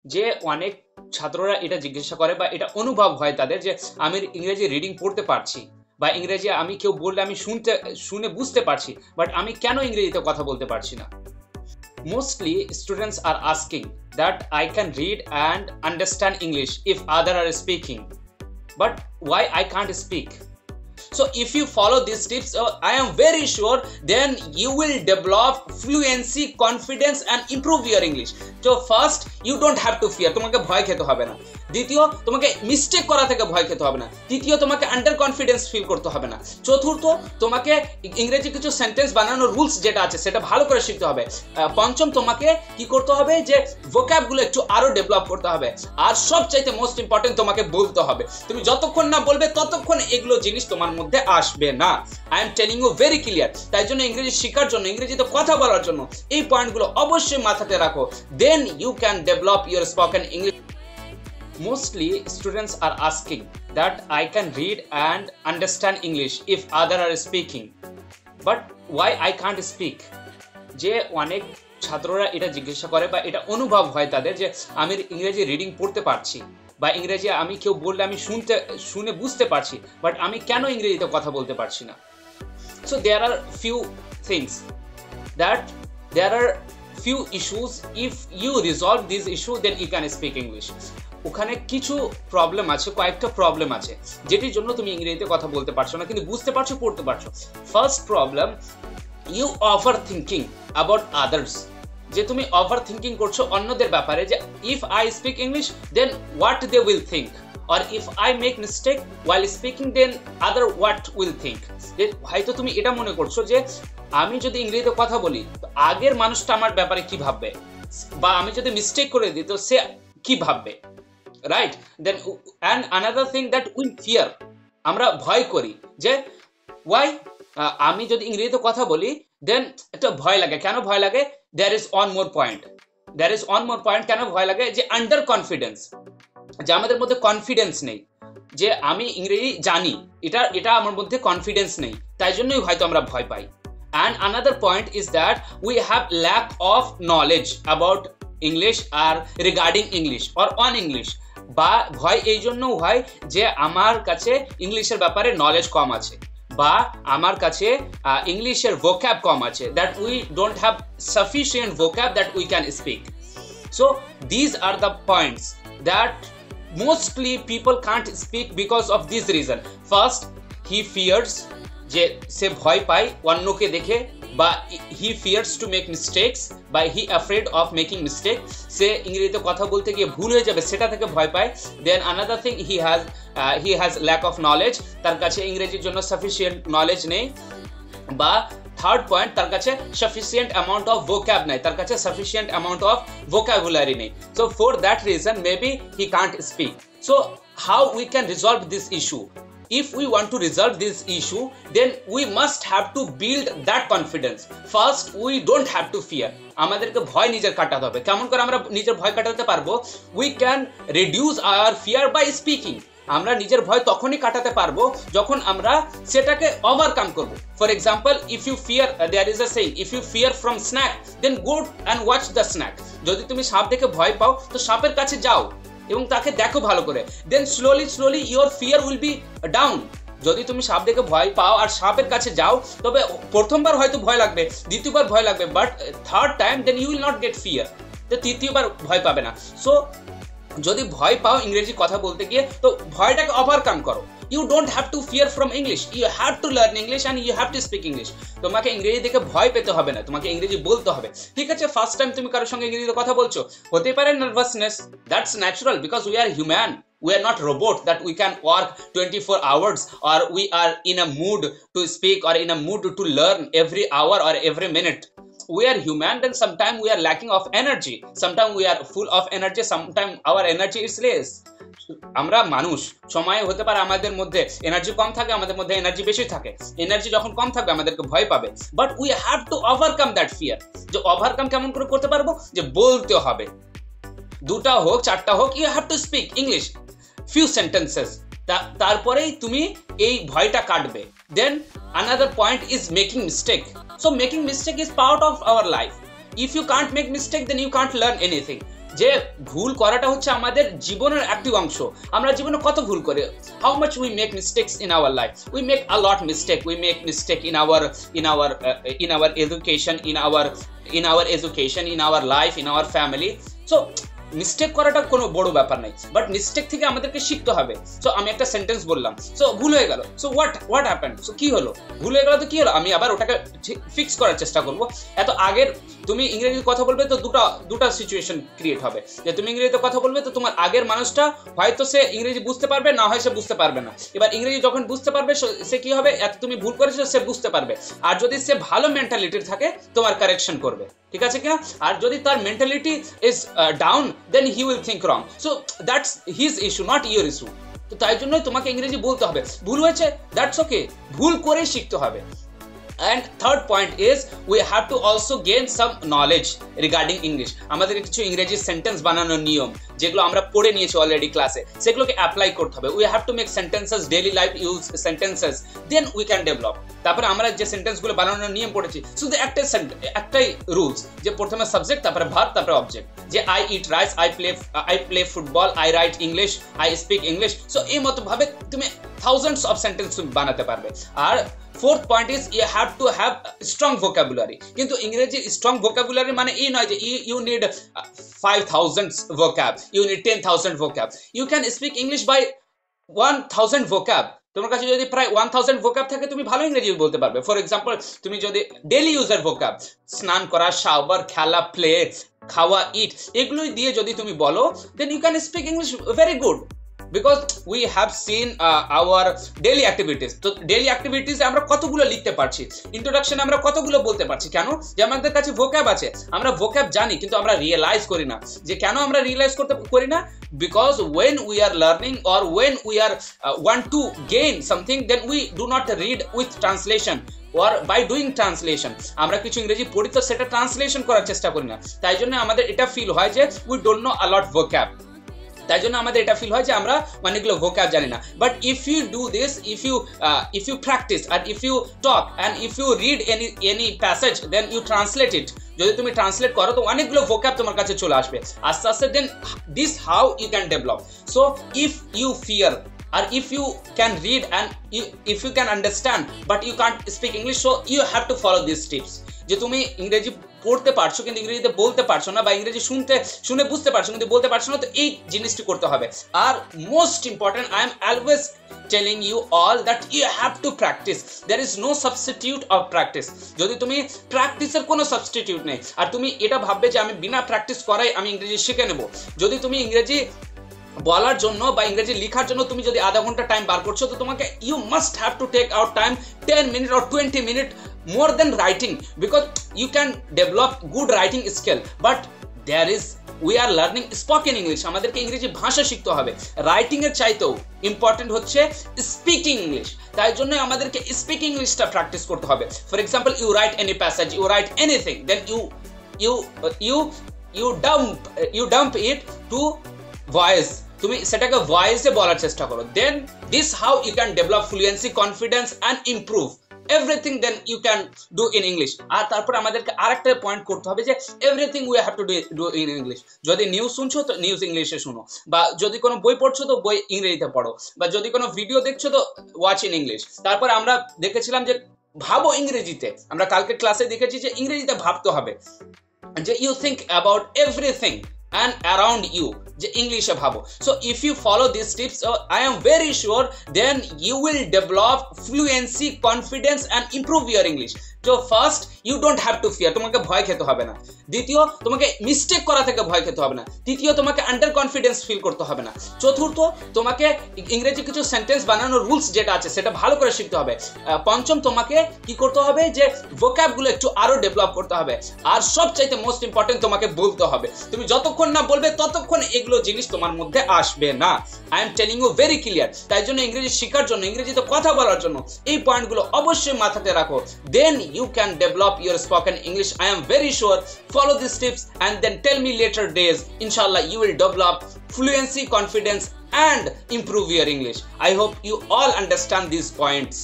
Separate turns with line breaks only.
যে অনেক ছাত্ররা এটা জিজ্ঞাসা করে বা এটা অনুভব হয় তাদের যে আমি ইংরেজি রিডিং পড়তে পারছি বা ইংরেজি আমি কেউ বললে আমি শুনে বুঝতে পারছি, বাট আমি কেন ইংরেজিতে কথা বলতে পারছি না। Mostly students are asking that I can read and understand English if other are speaking, but why I can't speak? So if you follow these tips, I am very sure then you will develop fluency, confidence and improve your English. So first, you don't have to fear, তোমাকে ভয় খেতে হবে না। দ্বিতীয়, তোমাকে mistake করা থেকে ভয় খেতে হবে না। তৃতীয়, তোমাকে আন্ডার কনফিডেন্স ফিল করতে হবে না। চতুর্থ, তোমাকে ইংরেজি কিছু সেন্টেন্স বানানোর রুলস যেটা আছে সেটা ভালো করে শিখতে হবে। পঞ্চম, তোমাকে কি করতে হবে যে ভোক্যাবগুলো একটু আরো ডেভেলপ করতে হবে। আর সবচাইতে মোস্ট ইম্পর্টেন্ট, তোমাকে বলতে হবে। তুমি যতক্ষণ না বলবে ততক্ষণ এগুলো জিনিস তোমার মধ্যে আসবে না। I am telling you very clear. তাই জন্য ইংরেজি শেখার জন্য, ইংরেজিতে কথা বলার জন্য এই পয়েন্টগুলো অবশ্যই মাথাতে রাখো। Then you can develop your spoken English. Mostly students are asking that I can read and understand English if other are speaking, but why I can't speak? যে অনেক ছাত্ররা এটা জিজ্ঞাসা করে বা এটা অনুভব হয় তাদের যে আমি ইংরেজি রিডিং পড়তে পারছি বা ইংরেজি আমি কেউ বললে আমি শুনে বুঝতে পারছি, বাট আমি কেন ইংরেজিতে কথা বলতে পারছি না। So there are few things that there are few issues. If you resolve this issue, then you can speak English. ওখানে কিছু প্রবলেম আছে, কয়েকটা প্রবলেম আছে যেটির জন্য তুমি ইংরেজিতে কথা বলতে পারছো না, কিন্তু বুঝতে পারছো, পড়তে পারছো। First problem, you over thinking about others. যে তুমি ওভার থিঙ্কিং করছো অন্যদের ব্যাপারে, যে if I speak English then what they will think, or if I make mistake while speaking then other what will think. যে হয়তো তুমি এটা মনে করছো যে আমি যদি ইংরেজিতে কথা বলি তো আগের মানুষটা আমার ব্যাপারে কি ভাববে, বা আমি যদি মিস্টেক করে দিই তো সে কি ভাববে, right? Then and another thing that we fear, আমরা ভয় করি যে ওয়াই আমি যদি ইংরেজিতে কথা বলি দেন একটা ভয় লাগে। কেন ভয় লাগে? There is one more point. কেন ভয় লাগে? যে আন্ডার কনফিডেন্স, যে আমাদের মধ্যে কনফিডেন্স নেই, যে আমি ইংরেজি জানি, এটা আমার মধ্যে কনফিডেন্স নেই, তাই জন্যই হয়তো আমরা ভয় পাই। And another point is that we have lack of knowledge about English আর regarding English or on English. বা ভয় এই জন্য হয় যে আমার কাছে ইংলিশের ব্যাপারে নলেজ কম আছে, বা আমার কাছে ইংলিশের ভোক্যাব কম আছে, that we don't have sufficient vocab that we can speak. So these are the points that mostly people can't speak because of this reason. First, he fears, যে সে ভয় পায় অন্যকে দেখে, বা he fears to make mistakes, বা he afraid of making mistake, সে ইংরেজিতে কথা বলতে গিয়ে ভুল হয়ে যাবে সেটা থেকে ভয় পায়। Then another thing, he has lack of knowledge, তার কাছে ইংরেজির জন্য sufficient knowledge নেই। বা থার্ড পয়েন্ট, তার কাছে সাফিসিয়েন্ট অ্যামাউন্ট অফ ভোক্যাব নাই, তার কাছে সাফিসিয়েন্ট অ্যামাউন্ট অফ ভোক্যাবুলারি নেই। So for that reason maybe he Kant speak. So how we can resolve this issue? If we want to resolve this issue, then we must have to build that confidence. First, we don't have to fear. আমাদেরকে ভয় নিজের কাটাতে হবে। কেমন করে আমরা নিজের ভয় কাটাতে পারবো? We can reduce our fear by speaking. আমরা নিজের ভয় তখনই কাটাতে পারবো যখন আমরা সেটাকে ওভারকাম করব। For example, if you fear, there is a saying, if you fear from snake then go and watch the snake. যদি তুমি সাপ দেখে ভয় পাও তো সাপের কাছে যাও এবং তাকে দেখো ভালো করে, then slowly your fear will be down. যদি তুমি সাপ দেখে ভয় পাও আর সাপের কাছে যাও, তবে প্রথমবার হয়তো ভয় লাগবে, দ্বিতীয়বার ভয় লাগবে, but third time then you will not get fear, তো তৃতীয়বার ভয় পাবে না। সো যদি ভয় পাও ইংরেজি কথা বলতে গিয়ে তো ভয়টাকে ওভারকাম করো। You don't have to fear from English, you have to learn English and you have to speak English. তোমাকে ইংরেজি দেখে ভয় পেতে হবে না, তোমাকে ইংরেজি বলতে হবে। ঠিক আছে, ফার্স্ট টাইম তুমি কারোর সঙ্গে ইংরেজিতে কথা বলছো, হতে পারে nervousness, that's natural because we are human, we are not robot that we can work 24 hours or we are in a mood to speak or in a mood to learn every hour or every minute. We are human, then sometimes we are lacking of energy, sometimes we are full of energy, sometimes our energy is less. আমরা মানুষ, সময় হতে পারে আমাদের মধ্যে energy কম থাকে, আমাদের মধ্যে এনার্জি বেশি থাকে। এনার্জি যখন কম থাকবে আমাদেরকে ভয় পাবে, but we have to overcome that fear. যে ওভারকাম কেমন করে করতে পারবো? যে বলতে হবে, দুটা হোক চারটা হোক, you have to speak English few sentences, তারপরেই তুমি এই ভয়টা কাটবে। দেন another point is making mistake. So making mistake is part of our life. If you can't make mistake then you can't learn anything. যে ভুল করাটা হচ্ছে আমাদের জীবনের একটি অংশ। আমরা জীবনে কত ভুল করি, how much we make mistakes in our life, we make a lot mistake, we make mistake in our education, in our education, in our life, in our family. So mistake করাটা কোনো বড় ব্যাপার নাই, বাট মিস্টেক থেকে আমাদেরকে শিখতে হবে। So আমি একটা সেন্টেন্স বললাম, সো ভুল হয়ে গেল, সো হোয়াট হ্যাপেন্ড, সো কি হলো, ভুল হয়ে গেল তো কি হলো, আমি আবার ওটাকে ফিক্স করার চেষ্টা করব। এত আগের তুমি ইংরেজি কথা বলবে তো দুটা সিচুয়েশন ক্রিয়েট হবে, যে তুমি ইংরেজিতে কথা বলবে তো তোমার আগের মানুষটা হয়তো সে ইংরেজি বুঝতে পারবে, না হয় সে বুঝতে পারবে না। এবার ইংরেজি যখন বুঝতে পারবে সে কি হবে, এত তুমি ভুল করেছো সে বুঝতে পারবে, আর যদি সে ভালো মেন্টালিটির থাকে তোমার কারেকশন করবে, ঠিক আছে কিনা? আর যদি তার mentality is down, then he will think wrong. So that's his issue, not your issue. তো তাই জন্যই তোমাকে ইংরেজি বলতে হবে। ভুল হয়েছে, that's okay, ভুল করে শিখতে হবে। And third point is we have to also gain some knowledge regarding English. আমাদের কিছু ইংরেজি সেন্টেন্স বানানোর নিয়ম যেগুলো আমরা পড়ে নিয়েছি অলরেডি ক্লাসে, সেগুলোকে অ্যাপ্লাই করতে হবে। We have to make sentences, daily life use sentences, then we can develop. তারপরে আমরা যে সেন্টেন্সগুলো বানানোর নিয়ম পড়েছি, শুধু একটাই রুলস, যে প্রথমে সাবজেক্ট, তারপরে ভার্ব, তারপরে অবজেক্ট। যে I eat rice, I play football, I right English, I speak English. So এই মতো ভাবে তুমি থাউজেন্ডস অফ সেন্টেন্স বানাতে পারবে। আর fourth point is you have to have strong vocabulary. কিন্তু ইংরেজি স্ট্রং vocabulary মানে এই নয় যে you need 5000 vocab, you need 10,000 vocab. You can speak English by 1000 vocab. তোমার কাছে যদি প্রায় 1000 vocab থাকে তুমি ভালো ইংরেজি বলতে পারবে। ফর এক্সাম্পল, তুমি যদি ডেইলি ইউজার vocab, স্নান করা, শাওয়ার, খেলা, প্লে, খাওয়া, ইট, এগুলোই দিয়ে যদি তুমি বলো, then you can speak English very good. Because we have seen our daily activities. তো ডেইলি অ্যাক্টিভিটিসে আমরা কতগুলো লিখতে পারছি, ইন্ট্রোডাকশনে আমরা কতগুলো বলতে পারছি। কেন? যে আমাদের কাছে ভোক্যাব আছে, আমরা ভোক্যাব জানি, কিন্তু আমরা রিয়েলাইজ করি না। যে কেন আমরা রিয়েলাইজ করি না? Because when we are learning or when we are want to gain something, then we do not read with translation or by doing translation. আমরা কিছু ইংরেজি পড়ি তো সেটা ট্রান্সলেশন করার চেষ্টা করি না, তাই জন্য আমাদের এটা ফিল হয় যে we don't know a lot vocab. তাই জন্য আমাদের এটা ফিল হয় যে আমরা অনেকগুলো ভোক্যাব জানি না। But if you do this, if you practice and if you talk and if you read any passage, then you translate it. যদি তুমি ট্রান্সলেট করো তো অনেকগুলো ভোক্যাব তোমার কাছে চলে আসবে আস্তে আস্তে। Then this how you can develop. So if you fear or if you can read and if you can understand but you can't speak English, so you have to follow these tips. যে তুমি ইংরেজি পড়তে পারছো কিন্তু ইংরেজিতে বলতে পারছো না, বা ইংরেজি শুনে বুঝতে পারছো কিন্তু বলতে পারছো না, তো এই জিনিসটি করতে হবে। আর most important, I am always telling you all that you have to practice. There is no substitute of practice. যদি তুমি প্র্যাকটিসের কোনো সাবস্টিটিউট নেই, আর তুমি এটা ভাববে যে আমি বিনা প্র্যাকটিস করাই আমি ইংরেজি শিখে নেব। যদি তুমি ইংরেজি বলার জন্য বা ইংরেজি লেখার জন্য তুমি যদি আধা ঘন্টা টাইম বার করছো, তো তোমাকে you must have to take out time 10 minutes or 20 minutes more than writing, because you can develop good writing skill, but we are learning spoken English. আমাদেরকে ইংরেজি ভাষা শিখতে হবে। রাইটিং এর চাইতেও ইম্পর্টেন্ট হচ্ছে স্পিকিং ইংলিশ। তাই জন্য আমাদেরকে স্পিকিং ইংলিশটা প্র্যাকটিস করতে হবে। For example, you write any passage, you write anything, then you dump it to voice. তুমি সেটাকে ভয়েসে বলার চেষ্টা করো। Then this how you can develop fluency, confidence and improve everything then you can do in English. আর তারপর আমাদেরকে আরেকটা point করতে হবে যে everything we have to do in English. যদি নিউজ শুনছো তো নিউজ ইংলিশে শুনো, বা যদি কোনো বই পড়ছো তো বই ইংরেজিতে পড়ো, বা যদি কোনো ভিডিও দেখছো তো ওয়াচ ইন ইংলিশ। তারপর আমরা দেখেছিলাম যে ভাবো ইংরেজিতে, আমরা কালকে ক্লাসে দেখেছি যে ইংরেজিতে ভাবতে হবে, যে you think about everything and around you, যে ইংলিশে ভাবো। So if you follow this tips, I am very sure then you will develop fluency, confidence and improve your English. তো first, you don't have to fear, তোমাকে ভয় খেতে হবে না। দ্বিতীয়, তোমাকে মিস্টেক করা থেকে ভয় খেতে হবে না। তৃতীয়, তোমাকে আন্ডার কনফিডেন্স ফিল করতে হবে না। চতুর্থ, তোমাকে ইংরেজি কিছু সেন্টেন্স বানানোর রুলস যেটা আছে সেটা ভালো করে শিখতে হবে। পঞ্চম, তোমাকে কি করতে হবে যে ভোক্যাবগুলো একটু আরো ডেভেলপ করতে হবে। আর সবচাইতে মোস্ট ইম্পর্টেন্ট, তোমাকে বলতে হবে। তুমি যতক্ষণ না বলবে ততক্ষণ এগুলো জিনিস তোমার মধ্যে আসবে না। I am telling you very clear. তাই জন্য ইংরেজি শেখার জন্য, ইংরেজিতে কথা বলার জন্য এই পয়েন্টগুলো অবশ্যই মাথাতে রাখো। দেন you can develop your spoken English. I am very sure. Follow these tips and then tell me later days. Inshallah, you will develop fluency, confidence and improve your English. I hope you all understand these points.